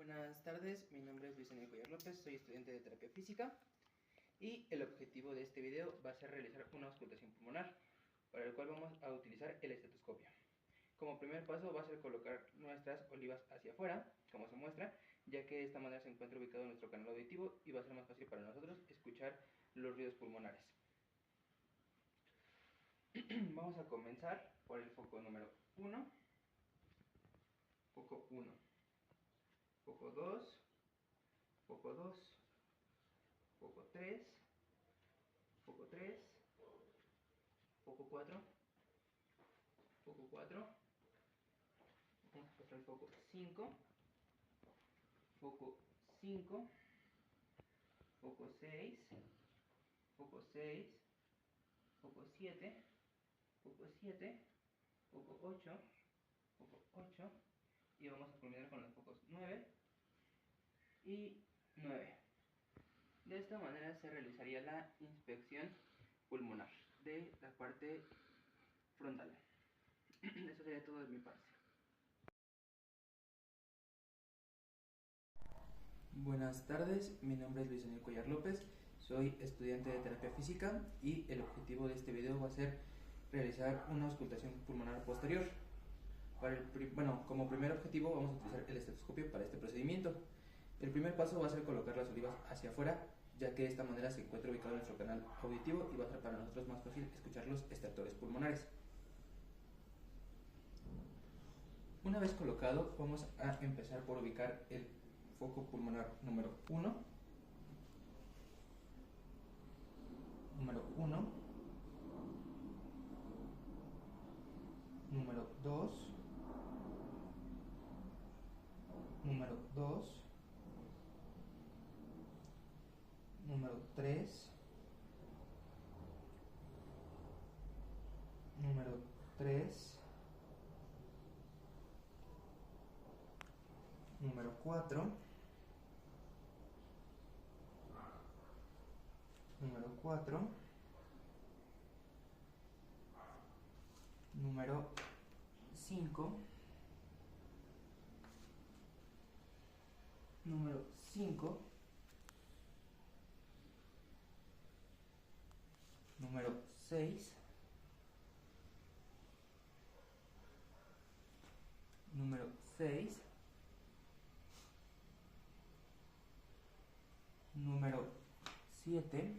Buenas tardes, mi nombre es Luis Daniel Cuellar López, soy estudiante de terapia física y el objetivo de este video va a ser realizar una auscultación pulmonar, para el cual vamos a utilizar el estetoscopio. Como primer paso va a ser colocar nuestras olivas hacia afuera, como se muestra, ya que de esta manera se encuentra ubicado nuestro canal auditivo y va a ser más fácil para nosotros escuchar los ruidos pulmonares. Vamos a comenzar por el foco número 1, foco 1, foco 2, foco 2, foco 3, foco 3, foco 4, foco 4, vamos a pasar al foco 5, foco 5, foco 6, foco 6, foco 7, foco 7, foco 8, foco 8, y vamos a culminar con los focos 9 y 9. De esta manera se realizaría la inspección pulmonar de la parte frontal. Eso sería todo de mi parte. Buenas tardes, mi nombre es Luis Daniel Cuellar López, soy estudiante de terapia física y el objetivo de este video va a ser realizar una auscultación pulmonar posterior. Como primer objetivo vamos a utilizar el estetoscopio para este procedimiento. El primer paso va a ser colocar las olivas hacia afuera, ya que de esta manera se encuentra ubicado nuestro canal auditivo y va a ser para nosotros más fácil escuchar los estertores pulmonares. Una vez colocado, vamos a empezar por ubicar el foco pulmonar número 1, número 1, número 2, número 2, número 3, número 3, número 4, número 4, número 5, número 5, número 6, número 6, número 7,